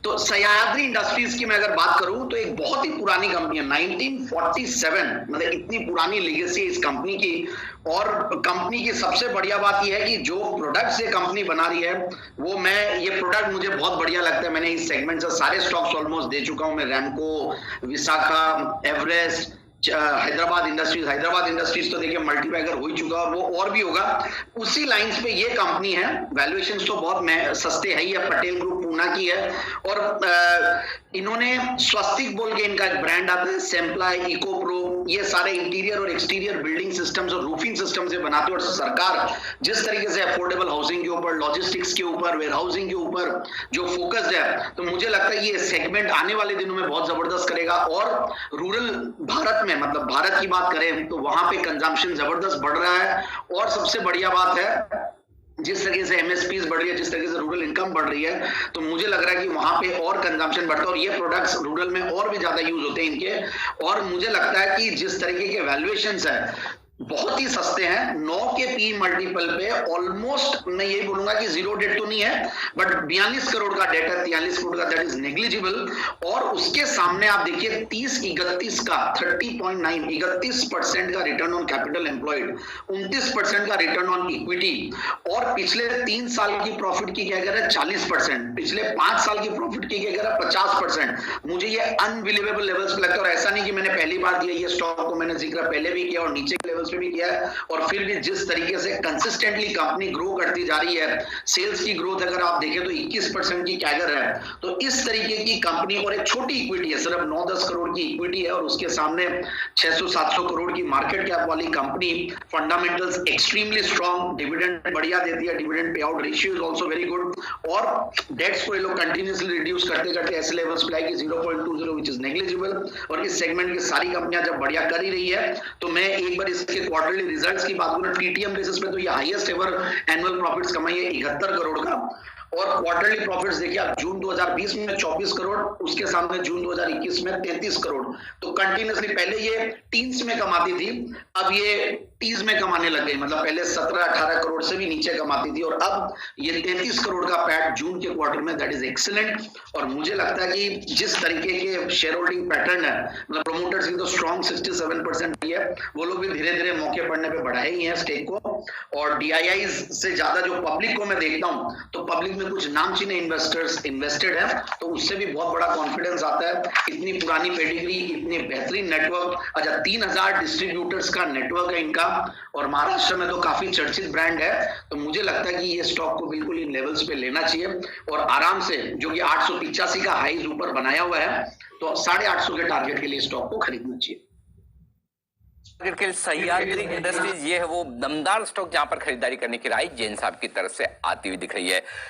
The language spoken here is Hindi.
तो सह्याद्री इंडस्ट्रीज की मैं अगर बात करूं तो एक बहुत ही पुरानी कंपनी है, 1947, मतलब इतनी पुरानी लेगेसी है इस कंपनी की। और कंपनी की सबसे बढ़िया बात यह है कि जो प्रोडक्ट्स ये कंपनी बना रही है वो ये प्रोडक्ट मुझे बहुत बढ़िया लगता है। मैंने इस सेगमेंट से सारे स्टॉक्स ऑलमोस्ट दे चुका हूं मैं, रैमको, विशाखा, एवरेस्ट, हैदराबाद इंडस्ट्रीज तो देखिए मल्टीबैगर हो ही चुका और वो और भी होगा। उसी लाइंस पे ये कंपनी है, वैल्यूएशन तो बहुत सस्ते है ही है, पटेल ग्रुप पूना की है। और इन्होंने स्वस्तिक बोल के इनका एक ब्रांड आता है, सेम्प्लाई, इको प्रो, ये सारे इंटीरियर और एक्सटीरियर बिल्डिंग सिस्टम्स और रूफिंग सिस्टम से बनाते हैं। और सरकार जिस तरीके से अफोर्डेबल हाउसिंग के ऊपर, लॉजिस्टिक्स के ऊपर, वेयर हाउसिंग के ऊपर जो फोकस्ड है, तो मुझे लगता है ये सेगमेंट आने वाले दिनों में बहुत जबरदस्त करेगा। और रूरल भारत में, मतलब भारत की बात करें तो वहां पे कंजम्पशन जबरदस्त बढ़ रहा है। और सबसे बढ़िया बात है, जिस तरीके से एमएसपीज बढ़ रही है, जिस तरीके से रूरल इनकम बढ़ रही है, तो मुझे लग रहा है कि वहां पे और कंजम्पशन बढ़ता है और ये प्रोडक्ट्स रूरल में और भी ज्यादा यूज होते हैं इनके। और मुझे लगता है कि जिस तरीके के वैल्यूएशंस है बहुत ही सस्ते हैं, 9 के पी मल्टीपल पे ऑलमोस्ट, मैं यही बोलूंगा कि जीरो डेट तो नहीं है, बट 42 करोड़ का डेट है, 43 करोड़ का, दैट इज नेग्लिजिबल। और उसके सामने आप देखिए 30-31 का 30.9, 31% का रिटर्न ऑन कैपिटल एम्प्लॉयड, 29% का रिटर्न ऑन इक्विटी। और पिछले 3 साल की प्रॉफिट की क्या कह रहा है 40%, पिछले 5 साल की प्रॉफिट की क्या कह रहा है 50%। मुझे ये अनबिलीवेबल लेवल्स पे लगता है। और ऐसा नहीं कि मैंने पहली बार दिया ये स्टॉक, को मैंने जिक्र पहले भी किया और नीचे के लेवल्स पे भी किया है। और फिर भी जिस तरीके से कंसिस्टेंटली कंपनी ग्रो करती जा रही है, सेल्स की ग्रोथ अगर आप देखें तो 21% की कैगर है। तो इस तरीके की कंपनी, और एक छोटी इक्विटी है, सिर्फ 9-10 करोड़ की इक्विटी है, और उसके सामने 600-700 करोड़ की मार्केट कैप वाली company, fundamentals extremely strong, dividend बढ़िया देती है, dividend pay out ratio is also very good. और डेट्स को ये लोग कंटिन्यूअसली रिड्यूस करते करते ऐसे लेवल्स पे लाएगी 0.20, व्हिच इज नेग्लिजिबल। और इस सेगमेंट की सारी कंपनियां जब बढ़िया कर ही रही है, तो मैं एक बार इसके क्वार्टरली रिजल्ट्स की बात करूं, टीटीएम बेसिस पे तो ये हाईएस्ट एवर एनुअल प्रॉफिट्स कमाई है 71 करोड़ का। और क्वार्टरली प्रॉफिट्स देखिए आप, जून 2020 में 24 करोड़, उसके सामने जून 2021 में 33 करोड़। तो कंटिन्यूअसली, पहले ये टीन्स में कमाती थी, अब ये टीज में कमाने लग गई, मतलब पहले 17-18 करोड़ से भी नीचे कमाती थी और अब ये 33 करोड़ का पैट जून के क्वार्टर में, दैट इज एक्सीलेंट। और मुझे लगता है कि जिस तरीके के शेयर होल्डिंग पैटर्न है, मतलब प्रोमोटर्स की तो स्ट्रॉन्ग 67% है, वो लोग भी धीरे धीरे मौके पड़ने पे बढ़ाए ही हैं स्टेक को। और डीआईआई से ज्यादा जो पब्लिक को मैं देखता हूं, तो पब्लिक में कुछ नामचीने इन्वेस्टर्स इन्वेस्टेड है, तो उससे भी बहुत बड़ा कॉन्फिडेंस आता है। इतनी पुरानी पेडिग्री, इतने बेहतरीन नेटवर्क, अच्छा 3000 डिस्ट्रीब्यूटर्स का नेटवर्क है इनका, और महाराष्ट्र में तो काफी चर्चित ब्रांड है। तो मुझे लगता है कि ये स्टॉक को बिल्कुल इन लेवल्स पे लेना चाहिए और आराम से, जो कि 885 का हाईज ऊपर बनाया हुआ है, तो 850 के टारगेट के लिए स्टॉक को खरीदना चाहिए। सह्याद्री इंडस्ट्रीज ये है वो दमदार स्टॉक जहां पर खरीदारी करने की राय जैन साहब की तरफ से आती हुई दिख रही है।